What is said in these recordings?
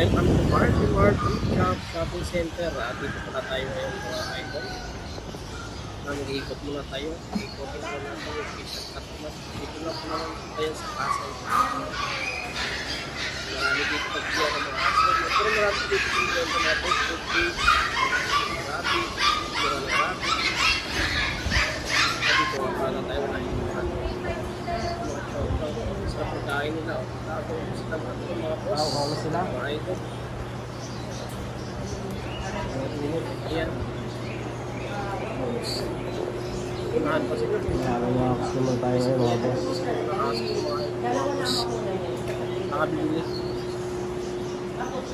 welcome to Marty Shop Shopping Center. Dito pala tayo ngayon mga idol. Nag-iikot muna tayo. Ikotin muna natin yung kitchen cut na. Dito na po naman tayo sa Pasay. Marami dito pag-iya ng mga asset. Pero marami dito yung natin. Cookie, marami, marami. Dito pala tayo na sa pagkain nila. Tago sila mga boss. Hawak sila. Mga idol. Ayan. Unahan pa sila. Mga customer tayo ngayon mga boss. Nakabili.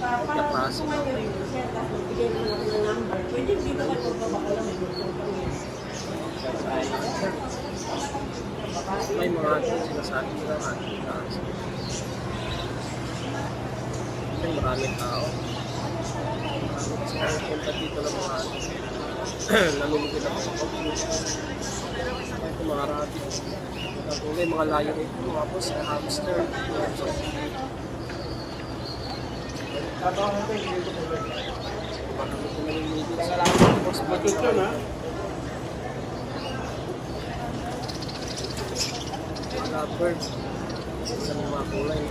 Nagkaklase. May mga sinasabi nila may maraming tao. Kasi punta dito ng mga nalulugin ako sa computer. Ito mga rabbit. May mga layo rito mga boss, hamster. Marami ko na yung media sa lahat boss. Matito na. Lovebird. Sa mga kulay.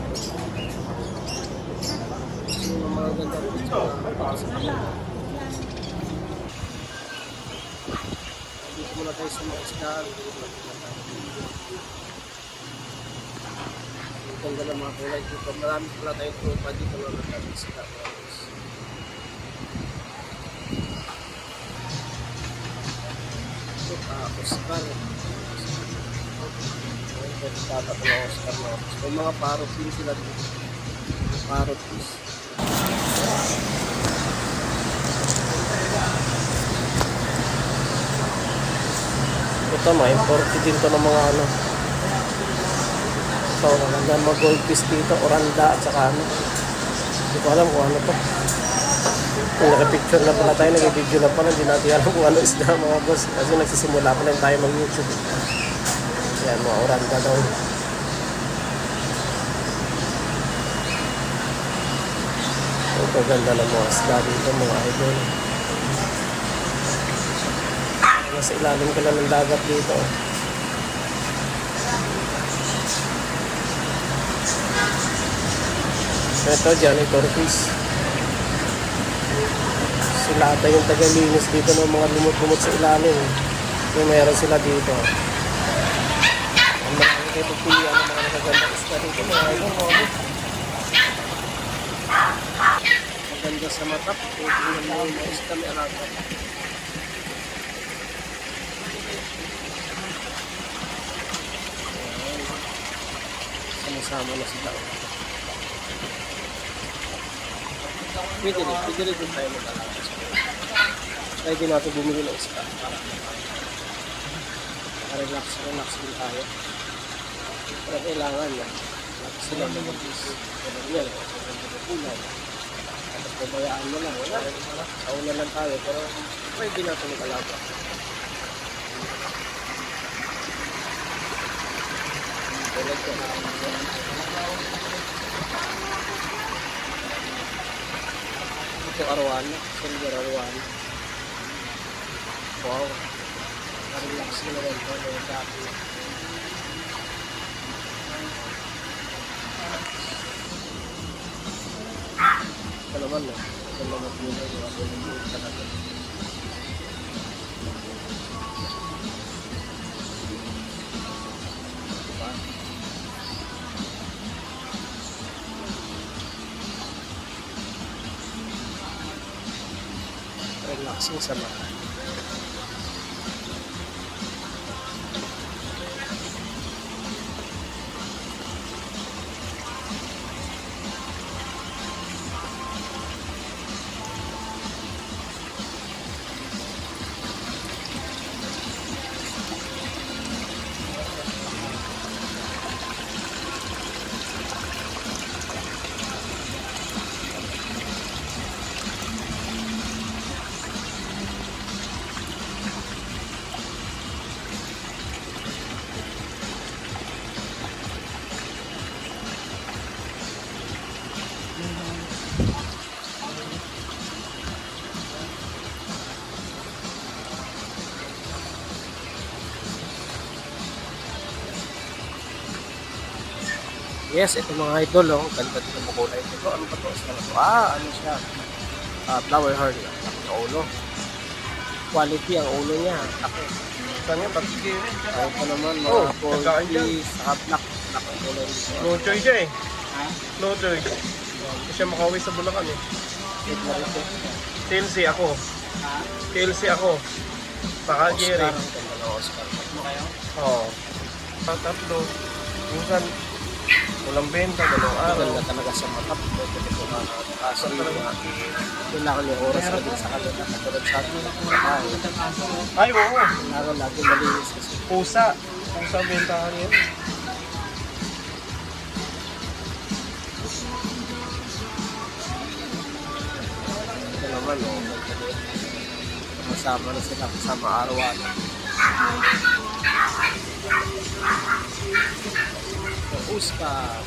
Yung mga ganda dito para sa kanya. Dito muna tayo sa mga isdaan. Ang ganda ng mga kulay dito. Marami pala tayong tropa dito na natin sila. Oscar. Tata ko ng Oscar na. May mga parot din sila dito. Parot fish. Ito ma-import din to ng mga ano. So, magandang mga gold fish dito, oranda at saka ano. Hindi ko alam kung ano to. Kung nakapicture na pala tayo, nag-video na pala, hindi natin alam kung ano isda mga boss. Kasi nagsisimula pa lang tayo mag-YouTube. Yan, mga oranda daw. Ito ganda ng mga isda dito mga idol. Nasa ilalim ka lang ng dagat dito. Ito dyan, ito turquoise. Sila ata yung tagalinis dito ng mga lumot-lumot sa ilalim. Yung meron sila dito. Ang marami kayo pagpilihan ng mga nakagandang isda dito mga idol. Maganda sa mata. Tingnan mo yung mga isda may alaga. Sama-sama na sila. Pwede rin tayo mag-alaga. Pwede natin bumili ng isda para relax din tayo. Pero kailangan na sila mag-is. Pero yan, kulay. Tapos babayaan mo lang. Sa una lang tayo, pero pwede natin mag-alaga. Ito arwana, silver arwana. Wow. Relax na rin ito. Ito naman na. Ito naman yun. Ito talaga. Relaxing sa mata. Thank you. Yes, ito mga idol, oh. Ganda din ang kulay nito. Ano ba to? Ano siya? Flower heart. Ang ulo. Quality ang ulo niya. Laki. Saan nga? Pagkikiri. Ito naman, Oh, mga nagkain dyan. 40, saka black. Black ang kulay nito. No choice siya eh. No choice. Hindi siya makauwi sa Bulacan eh. Wait na rin ito. TLC ako. TLC ako. Saka Jerry. Oscar. Ang ganda ng Oscar. Oo. Tatlo. Minsan, walang benta, dalawang araw. Ganda talaga sa mata. Kaso kailangan yung oras na din sa kanila. Katulad sa atin. Ay, oo. Kailangan lagi malinis kasi. Pusa. Pusa bentahan yun. Ito naman, oh, masama na sila kasama araw-araw. Oscar.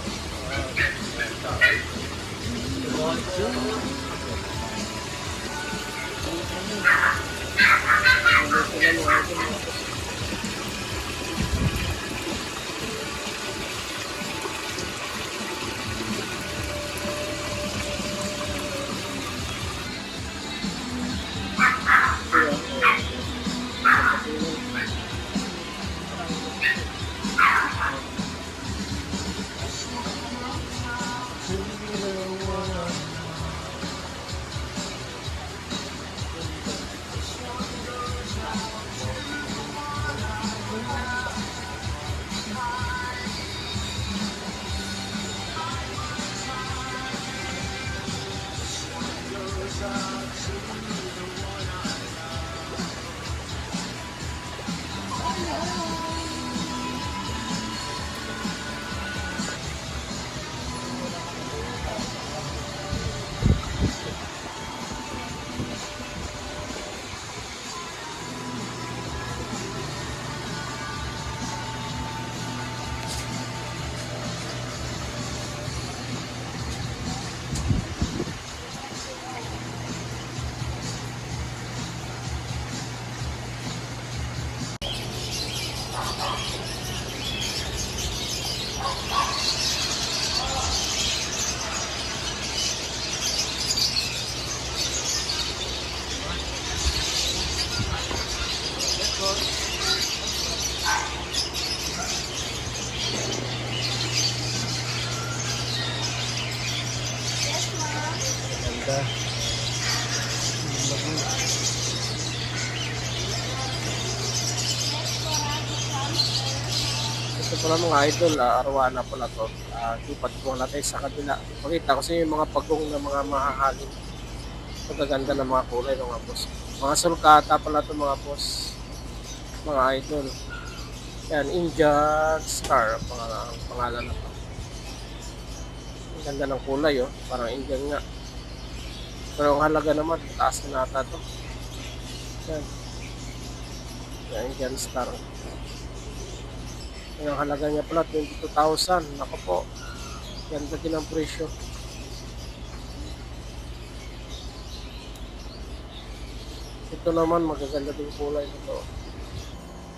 Ganda. Ito pala mga idol, arawana pala to. Lipat ko natin sa kabila. Pakita ko sa inyo yung mga pagong na mga mahahalin. Pagkaganda ng mga kulay ng mga boss. Mga sulkata pala to mga boss. Mga idol. Yan, Indian Star ang pangalan na to. Ang ganda ng kulay oh. Parang Indian nga. Pero ang halaga naman, taas na nata to. Yan. Yan, Indian Star. Ang halaga niya pala, 22,000. Nako po. Ganda din ang presyo. Ito naman, magaganda din kulay nito.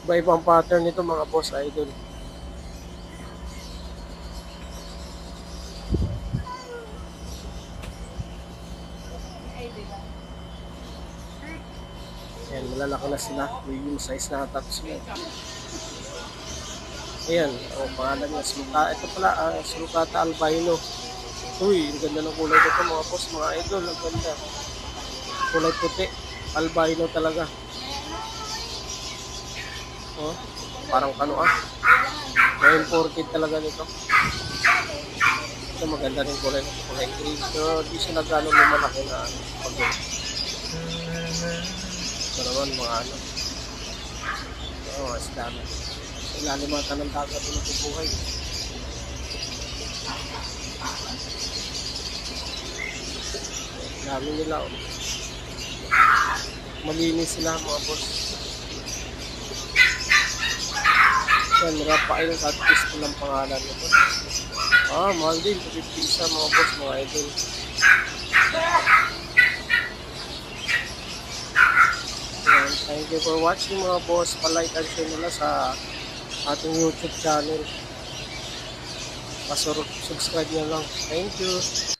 Iba-ibang pattern nito mga boss idol. Ayan, malalaki na sila. Medium size na tapos sila. Ayan, ang pangalan niya, Sulcata. Ito pala, Sulcata Albino. Uy, ang ganda ng kulay nito mga boss, mga idol. Ang ganda. Kulay puti. Albino talaga. Oh, parang kano ah. May imported talaga nito. Ito maganda rin kulay nito. Kulay green. Pero di siya nagano lumalaki na pag-green. Ito naman mga ano. Oh, isda na. Ilalimatan ng dagat ito nagbubuhay. Dami nila. Oh. Malinis sila mga boss. Yan, Rafael Catfish ko lang pangalan nito. Mahal din. 50 isa mga boss, mga idol. Yan, thank you for watching mga boss. Pa-like and share nila sa ating YouTube channel. Subscribe nyo lang. Thank you.